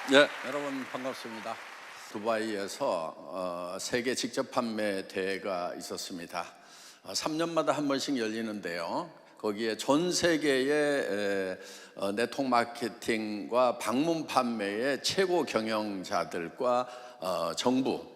네, 여러분 반갑습니다. 두바이에서 세계 직접 판매 대회가 있었습니다. 3년마다 한 번씩 열리는데요. 거기에 전 세계의 네트워크 마케팅과 방문 판매의 최고 경영자들과 정부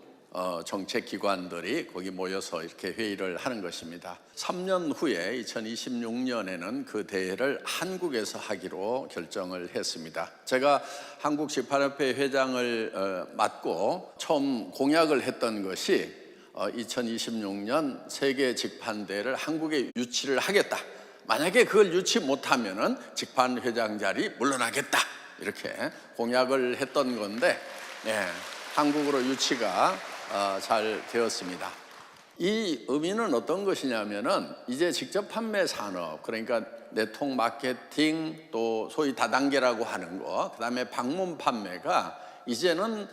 정책기관들이 거기 모여서 이렇게 회의를 하는 것입니다. 3년 후에 2026년에는 그 대회를 한국에서 하기로 결정을 했습니다. 제가 한국식판협회 회장을 맡고 처음 공약을 했던 것이 2026년 세계 직판대회를 한국에 유치를 하겠다. 만약에 그걸 유치 못하면은 직판회장 자리 물러나겠다. 이렇게 공약을 했던 건데, 한국으로 유치가 잘 되었습니다. 이 의미는 어떤 것이냐면은 이제 직접 판매 산업, 그러니까 네트워크 마케팅, 또 소위 다단계라고 하는 거, 그다음에 방문 판매가 이제는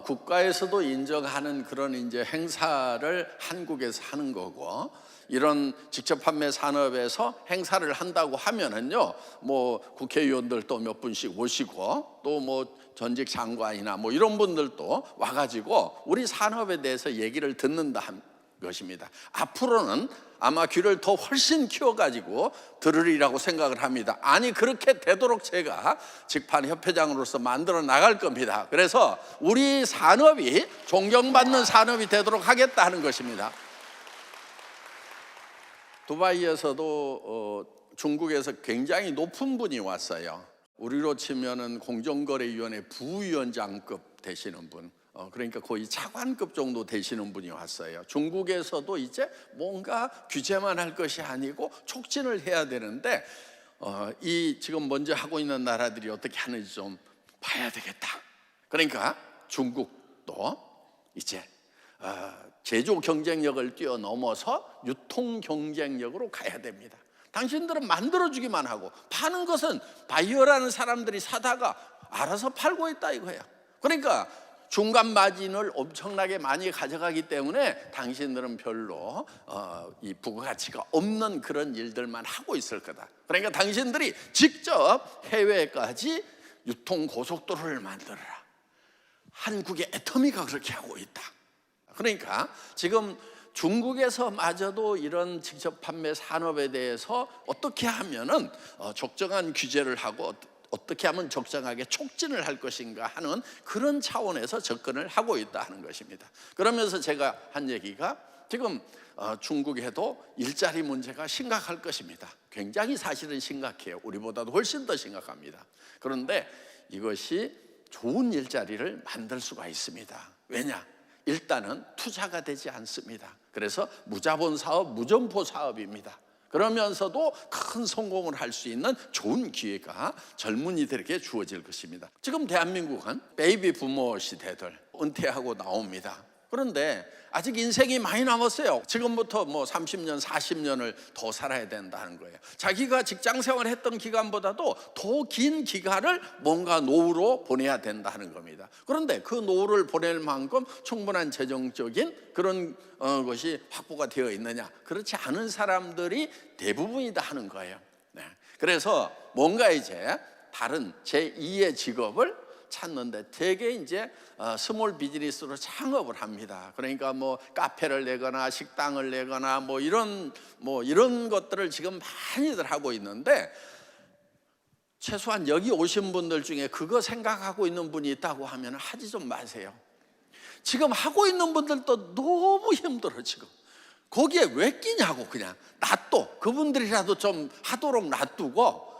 국가에서도 인정하는 그런 이제 행사를 한국에서 하는 거고, 이런 직접 판매 산업에서 행사를 한다고 하면은요, 뭐 국회의원들도 몇 분씩 오시고, 또 뭐 전직 장관이나 뭐 이런 분들도 와가지고 우리 산업에 대해서 얘기를 듣는다 한 것입니다. 앞으로는 아마 귀를 더 훨씬 키워가지고 들으리라고 생각을 합니다. 아니, 그렇게 되도록 제가 직판협회장으로서 만들어 나갈 겁니다. 그래서 우리 산업이 존경받는 산업이 되도록 하겠다 하는 것입니다. 두바이에서도 중국에서 굉장히 높은 분이 왔어요. 우리로 치면은 공정거래위원회 부위원장급 되시는 분, 그러니까 거의 차관급 정도 되시는 분이 왔어요. 중국에서도 이제 뭔가 규제만 할 것이 아니고 촉진을 해야 되는데, 이 지금 먼저 하고 있는 나라들이 어떻게 하는지 좀 봐야 되겠다. 그러니까 중국도 이제 제조 경쟁력을 뛰어넘어서 유통 경쟁력으로 가야 됩니다. 당신들은 만들어주기만 하고 파는 것은 바이어라는 사람들이 사다가 알아서 팔고 있다 이거예요. 그러니까 중간 마진을 엄청나게 많이 가져가기 때문에 당신들은 별로 이 부가가치가 없는 그런 일들만 하고 있을 거다. 그러니까 당신들이 직접 해외까지 유통 고속도로를 만들어라. 한국의 애터미가 그렇게 하고 있다. 그러니까 지금 중국에서마저도 이런 직접 판매 산업에 대해서 어떻게 하면은 적정한 규제를 하고 어떻게 하면 적정하게 촉진을 할 것인가 하는 그런 차원에서 접근을 하고 있다 하는 것입니다. 그러면서 제가 한 얘기가 지금 중국에도 일자리 문제가 심각할 것입니다. 굉장히 사실은 심각해요. 우리보다도 훨씬 더 심각합니다. 그런데 이것이 좋은 일자리를 만들 수가 있습니다. 왜냐? 일단은 투자가 되지 않습니다. 그래서 무자본 사업, 무점포 사업입니다. 그러면서도 큰 성공을 할 수 있는 좋은 기회가 젊은이들에게 주어질 것입니다. 지금 대한민국은 베이비 부모 시대들 은퇴하고 나옵니다. 그런데 아직 인생이 많이 남았어요. 지금부터 뭐 30년, 40년을 더 살아야 된다는 거예요. 자기가 직장 생활을 했던 기간보다도 더 긴 기간을 뭔가 노후로 보내야 된다는 겁니다. 그런데 그 노후를 보낼 만큼 충분한 재정적인 그런 것이 확보가 되어 있느냐? 그렇지 않은 사람들이 대부분이다 하는 거예요. 그래서 뭔가 이제 다른 제2의 직업을 찾는데 되게 이제 스몰 비즈니스로 창업을 합니다. 그러니까 뭐 카페를 내거나 식당을 내거나 뭐 이런 것들을 지금 많이들 하고 있는데, 최소한 여기 오신 분들 중에 그거 생각하고 있는 분이 있다고 하면 하지 좀 마세요. 지금 하고 있는 분들도 너무 힘들어. 지금 거기에 왜 끼냐고. 그냥 놔둬. 그분들이라도 좀 하도록 놔두고,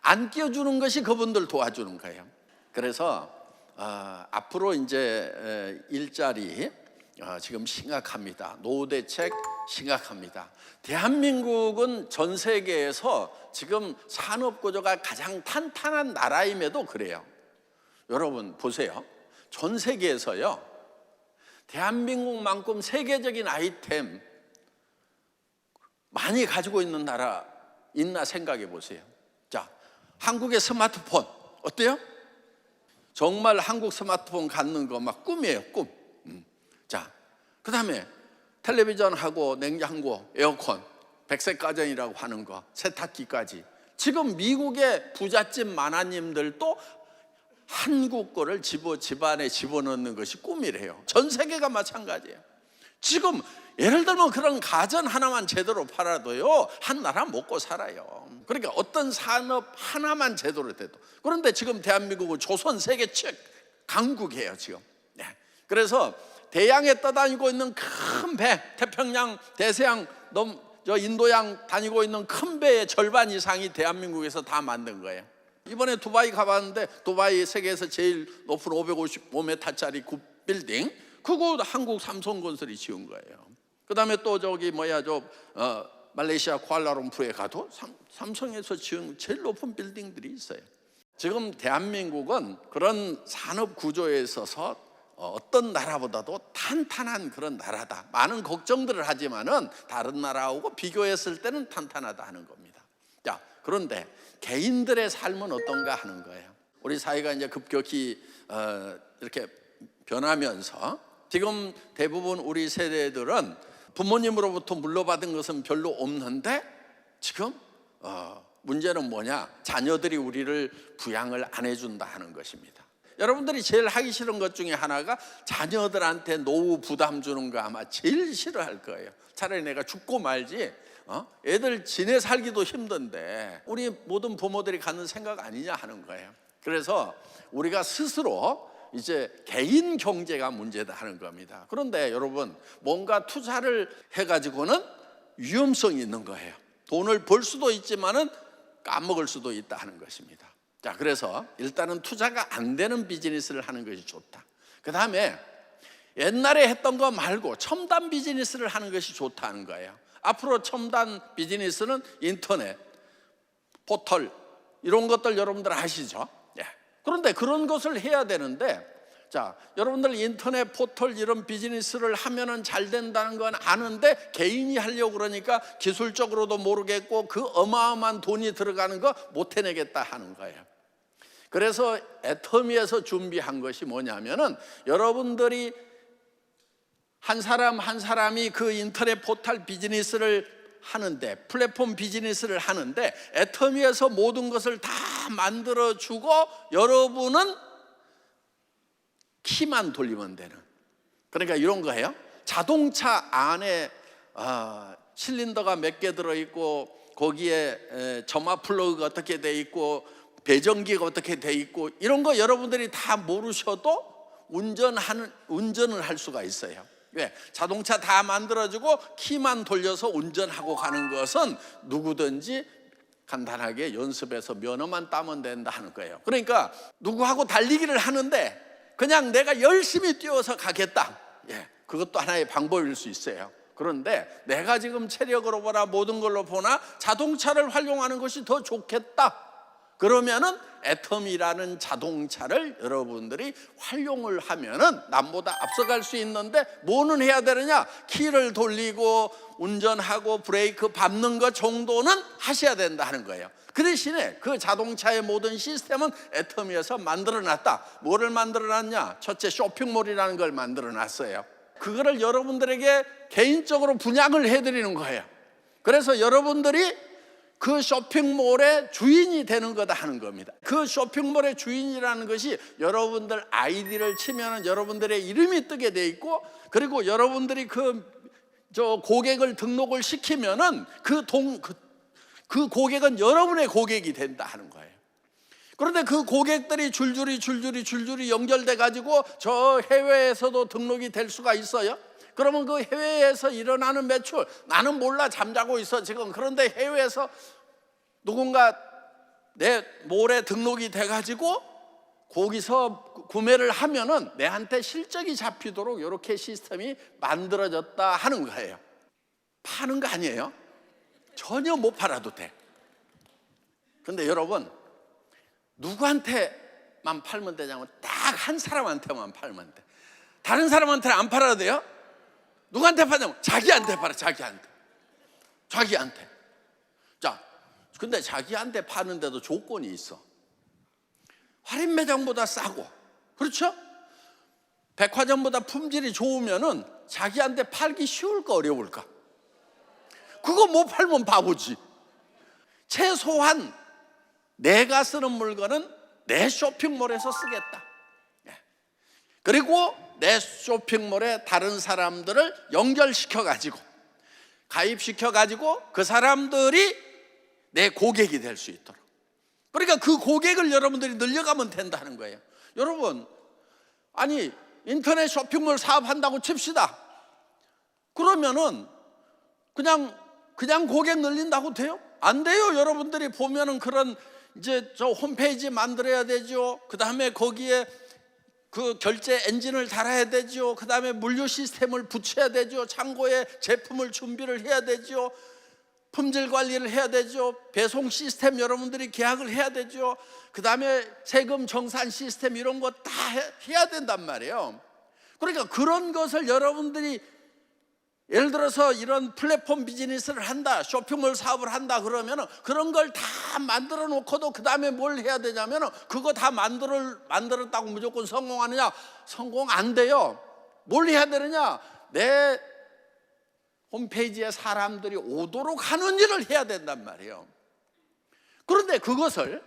안 끼워주는 것이 그분들 도와주는 거예요. 그래서 앞으로 이제 일자리 지금 심각합니다. 노후 대책 심각합니다. 대한민국은 전 세계에서 지금 산업 구조가 가장 탄탄한 나라임에도 그래요. 여러분 보세요. 전 세계에서요, 대한민국만큼 세계적인 아이템 많이 가지고 있는 나라 있나 생각해 보세요. 자, 한국의 스마트폰 어때요? 정말 한국 스마트폰 갖는 거 막 꿈이에요, 꿈. 자, 그 다음에 텔레비전하고 냉장고, 에어컨, 100세 가정이라고 하는 거, 세탁기까지. 지금 미국의 부잣집 만화님들도 한국 거를 집안에 집어넣는 것이 꿈이래요. 전 세계가 마찬가지예요. 지금 예를 들면 그런 가전 하나만 제대로 팔아도요, 한 나라 먹고 살아요. 그러니까 어떤 산업 하나만 제대로 돼도. 그런데 지금 대한민국은 조선 세계 최 강국이에요 지금. 네. 그래서 대양에 떠다니고 있는 큰 배, 태평양, 대서양, 인도양 다니고 있는 큰 배의 절반 이상이 대한민국에서 다 만든 거예요. 이번에 두바이 가봤는데, 두바이 세계에서 제일 높은 555m짜리 빌딩, 그거 한국 삼성건설이 지은 거예요. 그 다음에 또 말레이시아 쿠알라룸푸르에 가도 삼성에서 지은 제일 높은 빌딩들이 있어요. 지금 대한민국은 그런 산업 구조에 있어서 어떤 나라보다도 탄탄한 그런 나라다. 많은 걱정들을 하지만은 다른 나라하고 비교했을 때는 탄탄하다 하는 겁니다. 자, 그런데 개인들의 삶은 어떤가 하는 거예요. 우리 사회가 이제 급격히 이렇게 변하면서 지금 대부분 우리 세대들은 부모님으로부터 물려받은 것은 별로 없는데, 지금 문제는 뭐냐? 자녀들이 우리를 부양을 안 해준다 하는 것입니다. 여러분들이 제일 하기 싫은 것 중에 하나가 자녀들한테 노후 부담 주는 거 아마 제일 싫어할 거예요. 차라리 내가 죽고 말지, 애들 지내 살기도 힘든데 우리 모든 부모들이 갖는 생각 아니냐 하는 거예요. 그래서 우리가 스스로 이제 개인 경제가 문제다 하는 겁니다. 그런데 여러분, 뭔가 투자를 해가지고는 위험성이 있는 거예요. 돈을 벌 수도 있지만은 까먹을 수도 있다 하는 것입니다. 자, 그래서 일단은 투자가 안 되는 비즈니스를 하는 것이 좋다. 그 다음에 옛날에 했던 거 말고 첨단 비즈니스를 하는 것이 좋다는 거예요. 앞으로 첨단 비즈니스는 인터넷, 포털, 이런 것들 여러분들 아시죠? 예. 그런데 그런 것을 해야 되는데, 자, 여러분들 인터넷, 포털 이런 비즈니스를 하면은 잘 된다는 건 아는데 개인이 하려고 그러니까 기술적으로도 모르겠고 그 어마어마한 돈이 들어가는 거 못 해내겠다 하는 거예요. 그래서 애터미에서 준비한 것이 뭐냐면은, 여러분들이 한 사람 한 사람이 그 인터넷 포털 비즈니스를 하는데, 플랫폼 비즈니스를 하는데 애터미에서 모든 것을 다 만들어주고 여러분은 키만 돌리면 되는, 그러니까 이런 거예요. 자동차 안에 실린더가 몇 개 들어있고 거기에 점화 플러그가 어떻게 돼 있고 배전기가 어떻게 돼 있고 이런 거 여러분들이 다 모르셔도 운전을 할 수가 있어요. 왜? 자동차 다 만들어주고 키만 돌려서 운전하고 가는 것은 누구든지 간단하게 연습해서 면허만 따면 된다 하는 거예요. 그러니까 누구하고 달리기를 하는데 그냥 내가 열심히 뛰어서 가겠다, 예, 그것도 하나의 방법일 수 있어요. 그런데 내가 지금 체력으로 보나 모든 걸로 보나 자동차를 활용하는 것이 더 좋겠다, 그러면은 애텀이라는 자동차를 여러분들이 활용을 하면은 남보다 앞서갈 수 있는데, 뭐는 해야 되느냐? 키를 돌리고 운전하고 브레이크 밟는 것 정도는 하셔야 된다 하는 거예요. 그 대신에 그 자동차의 모든 시스템은 애터미에서 만들어놨다. 뭐를 만들어놨냐? 첫째, 쇼핑몰이라는 걸 만들어놨어요. 그거를 여러분들에게 개인적으로 분양을 해드리는 거예요. 그래서 여러분들이 그 쇼핑몰의 주인이 되는 거다 하는 겁니다. 그 쇼핑몰의 주인이라는 것이 여러분들 아이디를 치면 여러분들의 이름이 뜨게 돼 있고, 그리고 여러분들이 고객을 등록을 시키면은 그 고객은 여러분의 고객이 된다 하는 거예요. 그런데 그 고객들이 줄줄이 연결돼 가지고 저 해외에서도 등록이 될 수가 있어요. 그러면 그 해외에서 일어나는 매출, 나는 몰라, 잠자고 있어 지금. 그런데 해외에서 누군가 내 몰에 등록이 돼가지고 거기서 구매를 하면은 내한테 실적이 잡히도록 이렇게 시스템이 만들어졌다 하는 거예요. 파는 거 아니에요. 전혀 못 팔아도 돼. 근데 여러분, 누구한테만 팔면 되냐면 딱 한 사람한테만 팔면 돼. 다른 사람한테는 안 팔아도 돼요. 누구한테 파냐면 자기한테 팔아. 자기한테. 자, 근데 자기한테 파는데도 조건이 있어. 할인 매장보다 싸고, 그렇죠? 백화점보다 품질이 좋으면은 자기한테 팔기 쉬울까 어려울까? 그거 못 팔면 바보지. 최소한 내가 쓰는 물건은 내 쇼핑몰에서 쓰겠다. 그리고 내 쇼핑몰에 다른 사람들을 연결시켜가지고 가입시켜가지고 그 사람들이 내 고객이 될 수 있도록, 그러니까 그 고객을 여러분들이 늘려가면 된다는 거예요. 여러분, 아니 인터넷 쇼핑몰 사업한다고 칩시다. 그러면은 그냥 고객 늘린다고 돼요? 안 돼요. 여러분들이 보면은 그런 이제 저 홈페이지 만들어야 되죠. 그 다음에 거기에 그 결제 엔진을 달아야 되죠. 그 다음에 물류 시스템을 붙여야 되죠. 창고에 제품을 준비를 해야 되죠. 품질 관리를 해야 되죠. 배송 시스템 여러분들이 계약을 해야 되죠. 그 다음에 세금 정산 시스템 이런 거 다 해야 된단 말이에요. 그러니까 그런 것을 여러분들이 예를 들어서 이런 플랫폼 비즈니스를 한다, 쇼핑몰 사업을 한다 그러면 그런 걸 다 만들어 놓고도 그 다음에 뭘 해야 되냐면 그거 다 만들었다고 무조건 성공하느냐? 성공 안 돼요. 뭘 해야 되느냐? 내 홈페이지에 사람들이 오도록 하는 일을 해야 된단 말이에요. 그런데 그것을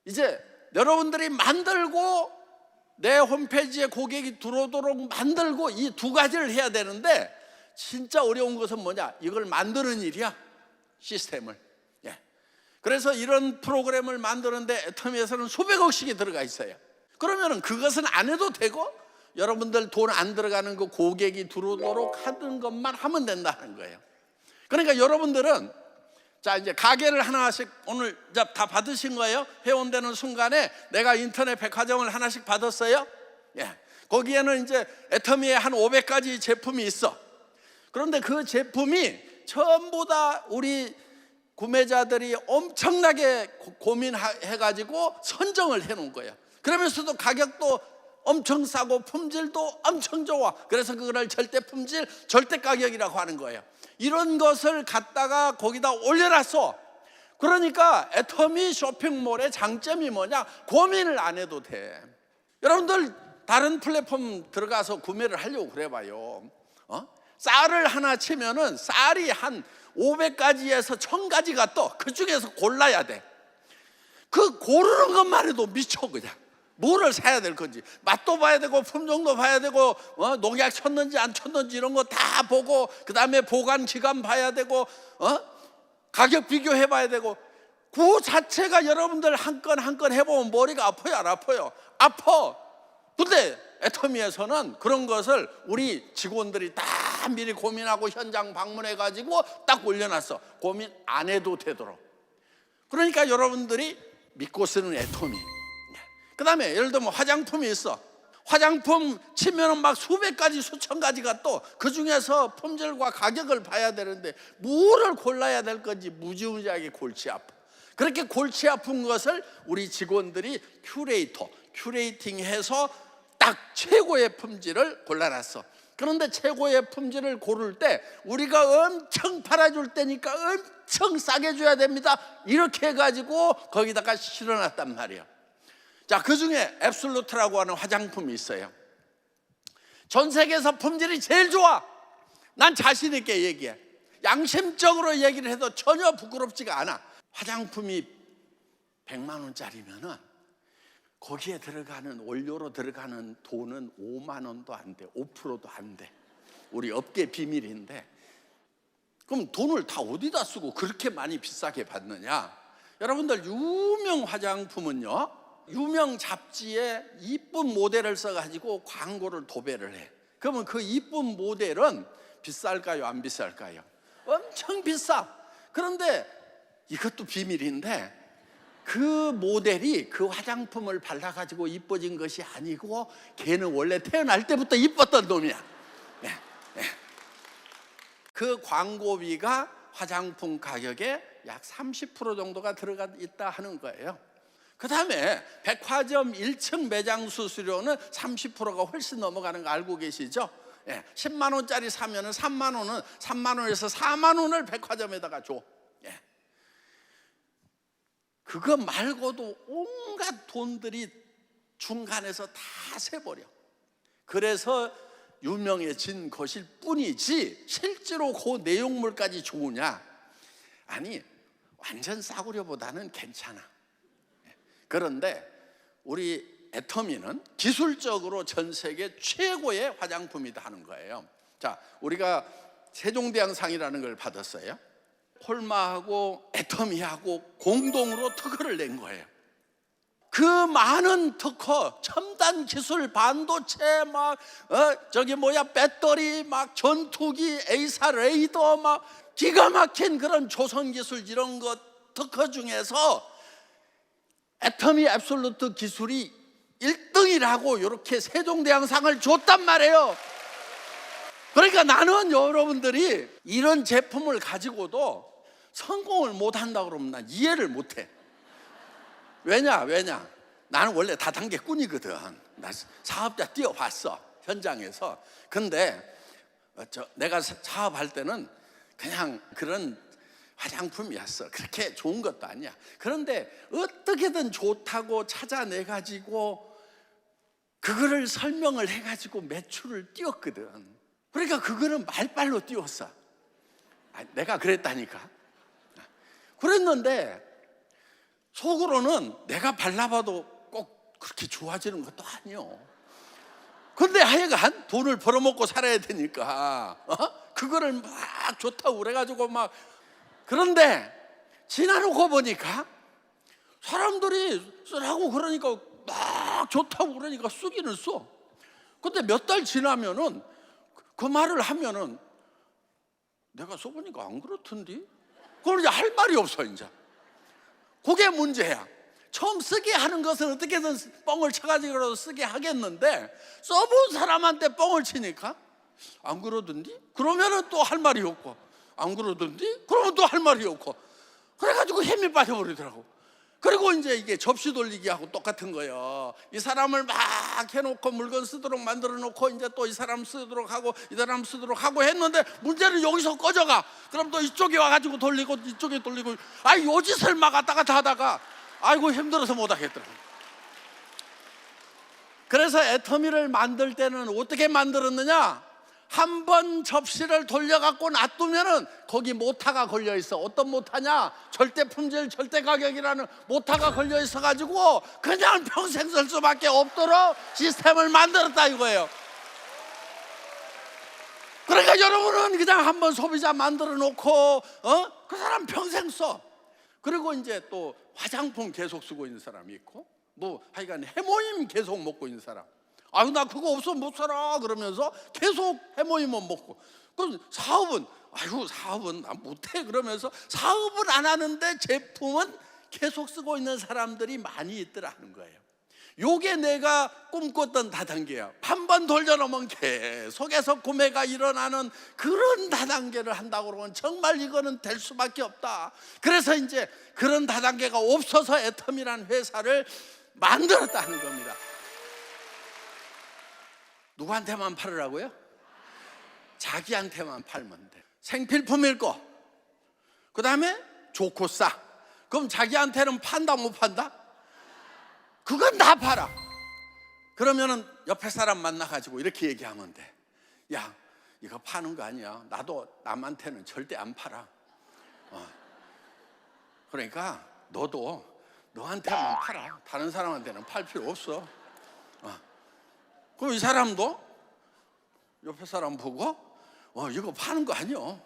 이제 여러분들이 만들고 내 홈페이지에 고객이 들어오도록 만들고 이 두 가지를 해야 되는데, 진짜 어려운 것은 뭐냐? 이걸 만드는 일이야. 시스템을. 그래서 이런 프로그램을 만드는데 애터미에서는 수백억씩이 들어가 있어요. 그러면 그것은 안 해도 되고 여러분들 돈 안 들어가는 그 고객이 들어오도록 하는 것만 하면 된다는 거예요. 그러니까 여러분들은 자 이제 가게를 하나씩 오늘 다 받으신 거예요. 회원되는 순간에 내가 인터넷 백화점을 하나씩 받았어요. 거기에는 이제 애터미의 한 500가지 제품이 있어. 그런데 그 제품이 전부 다 우리 구매자들이 엄청나게 고민해가지고 선정을 해놓은 거예요. 그러면서도 가격도 엄청 싸고 품질도 엄청 좋아. 그래서 그거를 절대 품질, 절대 가격이라고 하는 거예요. 이런 것을 갖다가 거기다 올려놨어. 그러니까 애터미 쇼핑몰의 장점이 뭐냐? 고민을 안 해도 돼. 여러분들 다른 플랫폼 들어가서 구매를 하려고 그래봐요. 쌀을 하나 치면은 쌀이 한 500가지에서 1000가지가 떠. 그 중에서 골라야 돼. 그 고르는 것만 해도 미쳐 그냥. 뭐를 사야 될 건지 맛도 봐야 되고 품종도 봐야 되고 농약 쳤는지 안 쳤는지 이런 거 다 보고, 그 다음에 보관 기간 봐야 되고 가격 비교해 봐야 되고, 그 자체가 여러분들 한 건 한 건 해보면 머리가 아파요 안 아파요? 아파. 근데 애터미에서는 그런 것을 우리 직원들이 다 미리 고민하고 현장 방문해 가지고 딱 올려놨어. 고민 안 해도 되도록. 그러니까 여러분들이 믿고 쓰는 애터미. 그 다음에 예를 들면 화장품이 있어. 화장품 치면은 막 수백 가지 수천 가지가 또 그 중에서 품질과 가격을 봐야 되는데 뭐를 골라야 될 건지 무지무지하게 골치 아파. 그렇게 골치 아픈 것을 우리 직원들이 큐레이팅해서 딱 최고의 품질을 골라놨어. 그런데 최고의 품질을 고를 때 우리가 엄청 팔아줄 때니까 엄청 싸게 줘야 됩니다. 이렇게 해가지고 거기다가 실어놨단 말이에요. 자, 그 중에 앱솔루트라고 하는 화장품이 있어요. 전 세계에서 품질이 제일 좋아. 난 자신 있게 얘기해. 양심적으로 얘기를 해도 전혀 부끄럽지가 않아. 화장품이 100만 원짜리면은 거기에 들어가는 원료로 들어가는 돈은 5만 원도 안 돼. 5%도 안 돼. 우리 업계 비밀인데. 그럼 돈을 다 어디다 쓰고 그렇게 많이 비싸게 받느냐? 여러분들 유명 화장품은요, 유명 잡지에 이쁜 모델을 써가지고 광고를 도배를 해. 그러면 그 이쁜 모델은 비쌀까요? 안 비쌀까요? 엄청 비싸. 그런데 이것도 비밀인데 그 모델이 그 화장품을 발라가지고 이뻐진 것이 아니고 걔는 원래 태어날 때부터 이뻤던 놈이야. 그 광고비가 화장품 가격에 약 30% 정도가 들어가 있다 하는 거예요. 그 다음에 백화점 1층 매장 수수료는 30%가 훨씬 넘어가는 거 알고 계시죠? 10만 원짜리 사면은 3만 원에서 4만 원을 백화점에다가 줘. 그거 말고도 온갖 돈들이 중간에서 다 새버려. 그래서 유명해진 것일 뿐이지 실제로 그 내용물까지 좋으냐? 아니, 완전 싸구려보다는 괜찮아. 그런데 우리 애터미는 기술적으로 전 세계 최고의 화장품이다 하는 거예요. 자, 우리가 세종대왕상이라는 걸 받았어요. 콜마하고 애터미하고 공동으로 특허를 낸 거예요. 그 많은 특허, 첨단 기술, 반도체, 배터리, 전투기, A사 레이더, 기가 막힌 그런 조선 기술 이런 것 특허 중에서 애터미 앱솔루트 기술이 1등이라고 이렇게 세종대왕상을 줬단 말이에요. 그러니까 나는 여러분들이 이런 제품을 가지고도 성공을 못한다 그러면 난 이해를 못해. 왜냐? 나는 원래 다단계 꾼이거든. 나 사업자 뛰어봤어, 현장에서. 근데 내가 사업할 때는 그냥 그런 화장품이었어. 그렇게 좋은 것도 아니야. 그런데 어떻게든 좋다고 찾아내가지고 그거를 설명을 해가지고 매출을 띄웠거든. 그러니까 그거는 말빨로 띄웠어. 내가 그랬다니까. 그랬는데 속으로는 내가 발라봐도 꼭 그렇게 좋아지는 것도 아니요. 근데 하여간 돈을 벌어먹고 살아야 되니까 그거를 막 좋다고 그래가지고 그런데 지나놓고 보니까 사람들이 쓰라고 그러니까 막 좋다고 그러니까 쓰기는 써. 근데 몇 달 지나면은 그 말을 하면은 내가 써보니까 안 그렇던데? 그걸 이제 할 말이 없어. 이제 그게 문제야. 처음 쓰게 하는 것은 어떻게든 뻥을 쳐가지고 쓰게 하겠는데 써본 사람한테 뻥을 치니까 안 그러던데? 그러면은 또 할 말이 없고, 안 그러던데? 그러면 또 할 말이 없고, 그래가지고 힘이 빠져버리더라고. 그리고 이제 이게 접시 돌리기하고 똑같은 거예요. 이 사람을 막 해놓고 물건 쓰도록 만들어 놓고 이제 또 이 사람 쓰도록 하고 이 사람 쓰도록 하고 했는데 문제는 여기서 꺼져가. 그럼 또 이쪽에 와가지고 돌리고 이쪽에 돌리고, 요 짓을 막 왔다 갔다 하다가 아이고 힘들어서 못 하겠더라고. 그래서 애터미를 만들 때는 어떻게 만들었느냐? 한 번 접시를 돌려갖고 놔두면은 거기 모타가 걸려 있어. 어떤 모타냐? 절대 품질, 절대 가격이라는 모타가 걸려 있어가지고 그냥 평생 쓸 수밖에 없도록 시스템을 만들었다 이거예요. 그러니까 여러분은 그냥 한 번 소비자 만들어 놓고 그 사람 평생 써. 그리고 이제 또 화장품 계속 쓰고 있는 사람이 있고, 하여간 해모임 계속 먹고 있는 사람. 나 그거 없어 못 살아 그러면서 계속 해모임만 먹고. 그럼 사업은 나 못해 그러면서 사업은 안 하는데 제품은 계속 쓰고 있는 사람들이 많이 있더라는 거예요. 요게 내가 꿈꿨던 다단계야. 한 번 돌려놓으면 계속해서 구매가 일어나는 그런 다단계를 한다고 그러면 정말 이거는 될 수밖에 없다. 그래서 이제 그런 다단계가 없어서 애터미라는 회사를 만들었다는 겁니다. 누구한테만 팔으라고요? 자기한테만 팔면 돼. 생필품일 거, 그 다음에 좋고 싸. 그럼 자기한테는 판다 못 판다? 그건 다 팔아. 그러면은 옆에 사람 만나가지고 이렇게 얘기하면 돼. 야, 이거 파는 거 아니야. 나도 남한테는 절대 안 팔아. 그러니까 너도 너한테만 팔아. 다른 사람한테는 팔 필요 없어. 그럼 이 사람도 옆에 사람 보고 이거 파는 거 아니야.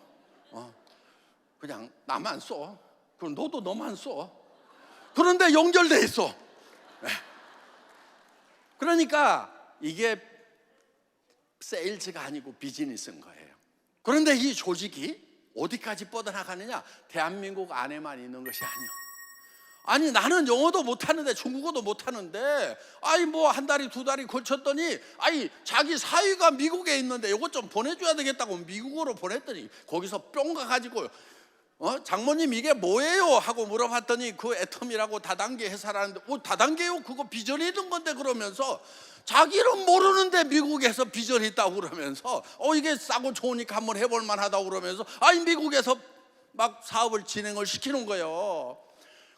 그냥 나만 써. 그럼 너도 너만 써. 그런데 연결돼 있어. 그러니까 이게 세일즈가 아니고 비즈니스인 거예요. 그런데 이 조직이 어디까지 뻗어나가느냐? 대한민국 안에만 있는 것이 아니야. 아니 나는 영어도 못하는데 중국어도 못하는데 한 달이 두 달이 걸쳤더니 자기 사위가 미국에 있는데 이것 좀 보내줘야 되겠다고 미국으로 보냈더니 거기서 뿅 가가지고 장모님 이게 뭐예요? 하고 물어봤더니 그 애터미라고 다단계 회사라는데 다단계요? 그거 비전이 있는 건데 그러면서 자기는 모르는데 미국에서 비전이 있다고 그러면서 이게 싸고 좋으니까 한번 해볼 만하다고 그러면서 미국에서 막 사업을 진행을 시키는 거예요.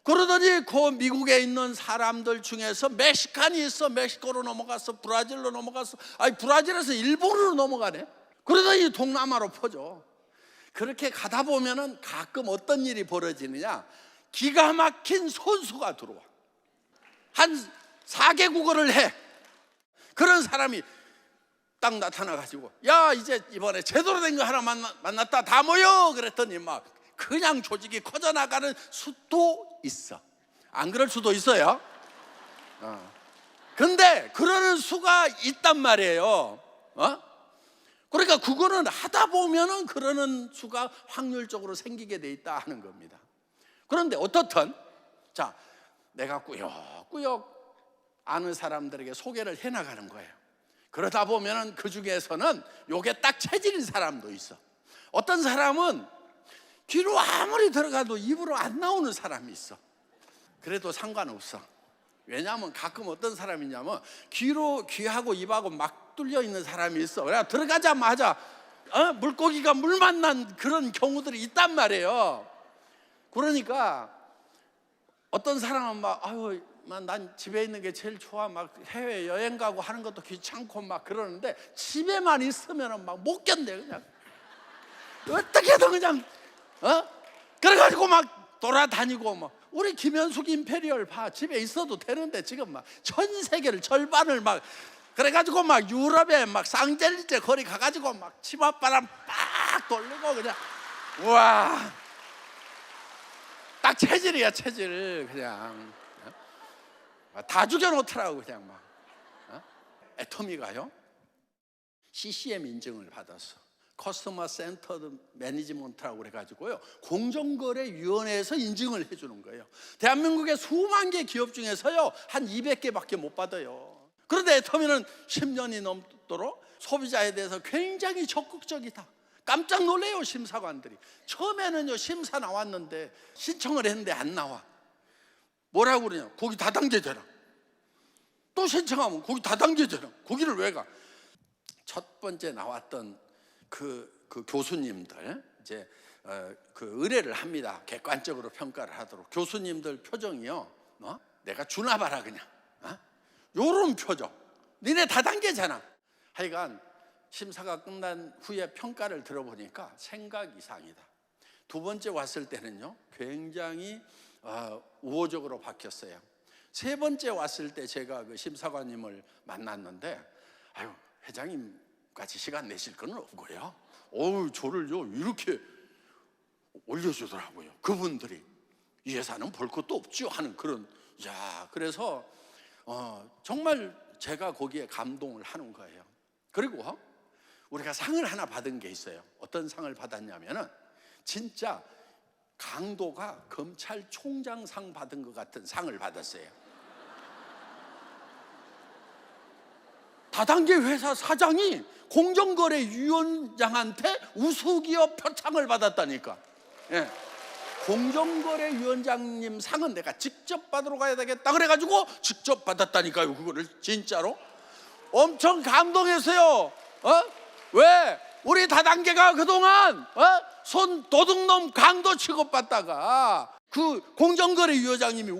그러더니 그 미국에 있는 사람들 중에서 멕시칸이 있어. 멕시코로 넘어갔어. 브라질로 넘어갔어. 브라질에서 일본으로 넘어가네. 그러더니 동남아로 퍼져. 그렇게 가다 보면은 가끔 어떤 일이 벌어지느냐? 기가 막힌 선수가 들어와. 한 4개국어를 해. 그런 사람이 딱 나타나가지고, 야, 이제 이번에 제대로 된 거 하나 만났다, 다 모여. 그랬더니 막 그냥 조직이 커져나가는 수도 있어. 안 그럴 수도 있어요. 근데 그러는 수가 있단 말이에요. 그러니까 그거는 하다 보면은 그러는 수가 확률적으로 생기게 돼 있다 하는 겁니다. 그런데 어떻든 자, 내가 꾸역꾸역 아는 사람들에게 소개를 해나가는 거예요. 그러다 보면은 그 중에서는 요게 딱 체질인 사람도 있어. 어떤 사람은 귀로 아무리 들어가도 입으로 안 나오는 사람이 있어. 그래도 상관없어. 왜냐하면 가끔 어떤 사람이냐면 귀하고 입하고 막 뚫려 있는 사람이 있어. 그래 들어가자마자 물고기가 물 만난 그런 경우들이 있단 말이에요. 그러니까 어떤 사람은 난 집에 있는 게 제일 좋아. 막 해외 여행 가고 하는 것도 귀찮고 막 그러는데 집에만 있으면 막 못 견뎌. 그냥 어떻게든 그냥 그래가지고 막 돌아다니고 막. 우리 김현숙 임페리얼 봐. 집에 있어도 되는데 지금 막 전 세계를 절반을 막 그래가지고 막 유럽에 막 쌍젤리제 거리 가가지고 막 치맛바람 빡 돌리고 그냥 우와, 딱 체질이야 체질. 그냥 다 죽여놓더라고 그냥 막. 애터미가요 CCM 인증을 받았어. 커스터머 센터드 매니지먼트라고 그래가지고요, 공정거래위원회에서 인증을 해주는 거예요. 대한민국의 수만 개 기업 중에서요 한 200개밖에 못 받아요. 그런데 애터미는 10년이 넘도록 소비자에 대해서 굉장히 적극적이다. 깜짝 놀래요 심사관들이. 처음에는요 심사 나왔는데 신청을 했는데 안 나와. 뭐라고 그러냐, 거기 다단계잖아. 또 신청하면 거기 다단계잖아. 거기를 왜 가? 첫 번째 나왔던 그 교수님들 이제 그 의뢰를 합니다. 객관적으로 평가를 하도록. 교수님들 표정이요, 내가 주나 봐라 그냥. 요런 표정. 니네 다단계잖아. 하여간 심사가 끝난 후에 평가를 들어보니까 생각 이상이다. 두 번째 왔을 때는요 굉장히 우호적으로 바뀌었어요. 세 번째 왔을 때 제가 그 심사관님을 만났는데, 회장님 같이 시간 내실 건 없고요. 저를요 이렇게 올려주더라고요. 그분들이 이 회사는 볼 것도 없죠 하는 그런. 그래서 정말 제가 거기에 감동을 하는 거예요. 그리고 우리가 상을 하나 받은 게 있어요. 어떤 상을 받았냐면은 진짜 강도가 검찰총장상 받은 것 같은 상을 받았어요. 다단계 회사 사장이 공정거래위원장한테 우수기업 표창을 받았다니까. 공정거래위원장님 상은 내가 직접 받으러 가야 되겠다 그래가지고 직접 받았다니까요. 그거를 진짜로 엄청 감동했어요. 왜? 우리 다단계가 그동안 손 도둑놈 강도 취급받다가 그 공정거래위원장님이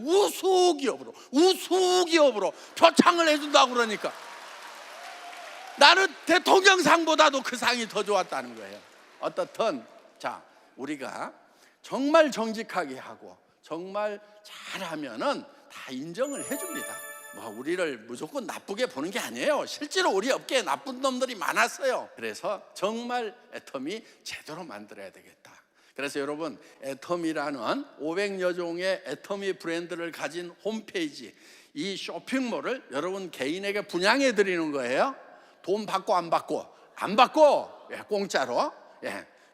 우수기업으로 표창을 해준다고 그러니까 나는 대통령상보다도 그 상이 더 좋았다는 거예요. 어떻든 자, 우리가 정말 정직하게 하고 정말 잘하면은 다 인정을 해줍니다. 우리를 무조건 나쁘게 보는 게 아니에요. 실제로 우리 업계에 나쁜 놈들이 많았어요. 그래서 정말 애터미 제대로 만들어야 되겠다. 그래서 여러분, 애터미라는 500여 종의 애터미 브랜드를 가진 홈페이지, 이 쇼핑몰을 여러분 개인에게 분양해 드리는 거예요. 돈 받고 안 받고? 안 받고, 공짜로.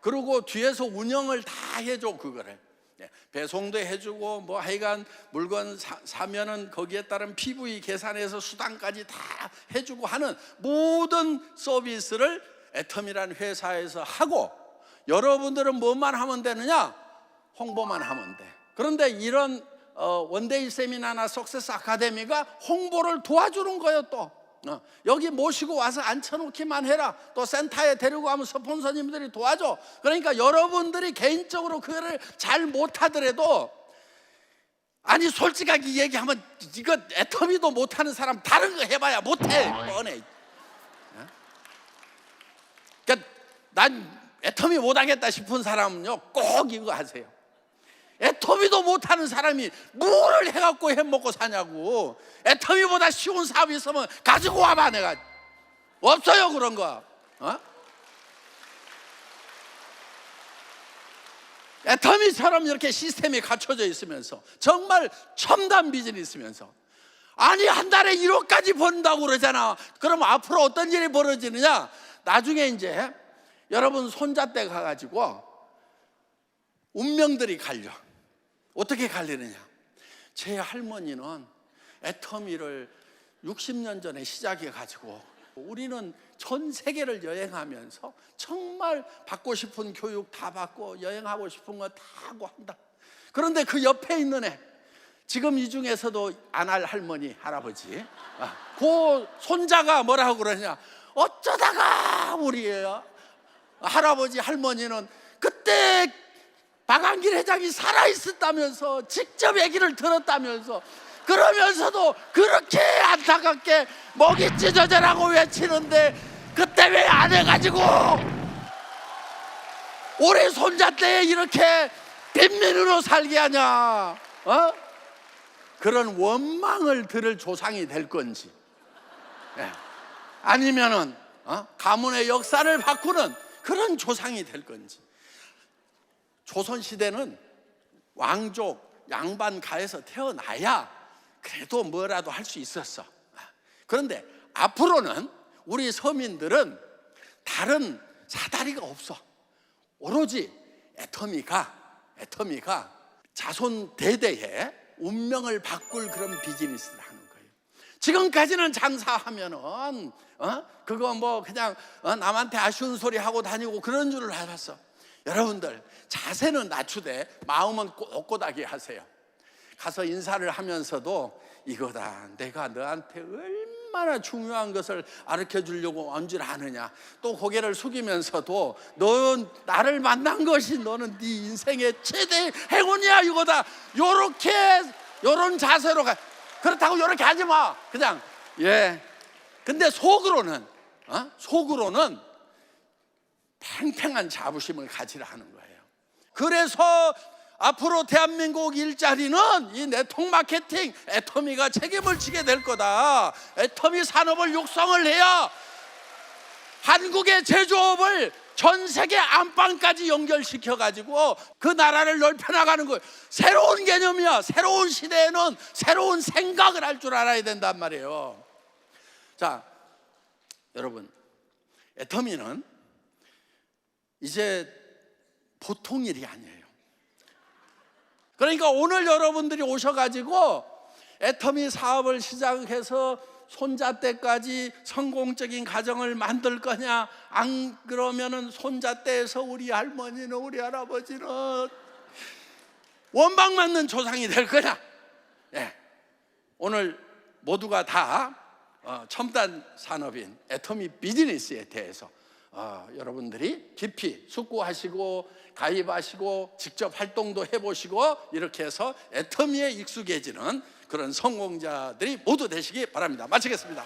그리고 뒤에서 운영을 다 해줘. 그거를 배송도 해주고 하여간 물건 사면은 거기에 따른 PV 계산해서 수당까지 다 해주고 하는 모든 서비스를 애터미라는 회사에서 하고, 여러분들은 뭐만 하면 되느냐? 홍보만 하면 돼. 그런데 이런 원데이 세미나나 석세스 아카데미가 홍보를 도와주는 거예요. 또 여기 모시고 와서 앉혀놓기만 해라. 또 센터에 데리고 가면 스폰서님들이 도와줘. 그러니까 여러분들이 개인적으로 그거를 잘 못하더라도, 아니 솔직하게 얘기하면 이거 애터미도 못하는 사람 다른 거 해봐야 못해. 뻔해. 그러니까 난 애터미 못하겠다 싶은 사람은요 꼭 이거 하세요. 애터미도 못하는 사람이 뭐를 해갖고 해먹고 사냐고. 애터미보다 쉬운 사업이 있으면 가지고 와봐. 내가 없어요 그런 거. 애터미처럼 이렇게 시스템이 갖춰져 있으면서 정말 첨단 비즈니스면서, 아니 한 달에 1억까지 번다고 그러잖아. 그럼 앞으로 어떤 일이 벌어지느냐? 나중에 이제 여러분 손자때 가가지고 운명들이 갈려. 어떻게 갈리느냐? 제 할머니는 애터미를 60년 전에 시작해가지고 우리는 전 세계를 여행하면서 정말 받고 싶은 교육 다 받고 여행하고 싶은 거 다 하고 한다. 그런데 그 옆에 있는 애, 지금 이 중에서도 안 할 할머니, 할아버지, 그 손자가 뭐라고 그러냐? 어쩌다가 우리 할아버지, 할머니는 그때 박한길 회장이 살아있었다면서 직접 얘기를 들었다면서, 그러면서도 그렇게 안타깝게 목이 찢어져라고 외치는데 그때 왜 안 해가지고 우리 손자 때 이렇게 빈민으로 살게 하냐? 그런 원망을 들을 조상이 될 건지, 아니면은 가문의 역사를 바꾸는 그런 조상이 될 건지. 조선시대는 왕족 양반 가에서 태어나야 그래도 뭐라도 할 수 있었어. 그런데 앞으로는 우리 서민들은 다른 사다리가 없어. 오로지 애터미가 자손 대대에 운명을 바꿀 그런 비즈니스를 하는 거예요. 지금까지는 장사하면은 그거 뭐 그냥 남한테 아쉬운 소리 하고 다니고 그런 줄을 알았어. 여러분들 자세는 낮추되 마음은 꼿꼿하게 하세요. 가서 인사를 하면서도 이거다, 내가 너한테 얼마나 중요한 것을 가르쳐 주려고 온 줄 아느냐. 또 고개를 숙이면서도 너 나를 만난 것이 너는 네 인생의 최대 행운이야 이거다. 요런 자세로 가. 그렇다고 요렇게 하지 마. 그냥 근데 속으로는 팽팽한 자부심을 가지라 하는 거예요. 그래서 앞으로 대한민국 일자리는 이 네트워크 마케팅, 애터미가 책임을 지게 될 거다. 애터미 산업을 육성을 해야 한국의 제조업을 전 세계 안방까지 연결시켜가지고 그 나라를 넓혀나가는 거예요. 새로운 개념이야. 새로운 시대에는 새로운 생각을 할 줄 알아야 된단 말이에요. 자, 여러분, 애터미는 이제 보통 일이 아니에요. 그러니까 오늘 여러분들이 오셔가지고 애터미 사업을 시작해서 손자 때까지 성공적인 가정을 만들 거냐, 안 그러면은 손자 때에서 우리 할머니는 우리 할아버지는 원방 맞는 조상이 될 거냐. 오늘 모두가 다 첨단 산업인 애터미 비즈니스에 대해서 여러분들이 깊이 숙고하시고 가입하시고 직접 활동도 해보시고 이렇게 해서 애터미에 익숙해지는 그런 성공자들이 모두 되시기 바랍니다. 마치겠습니다.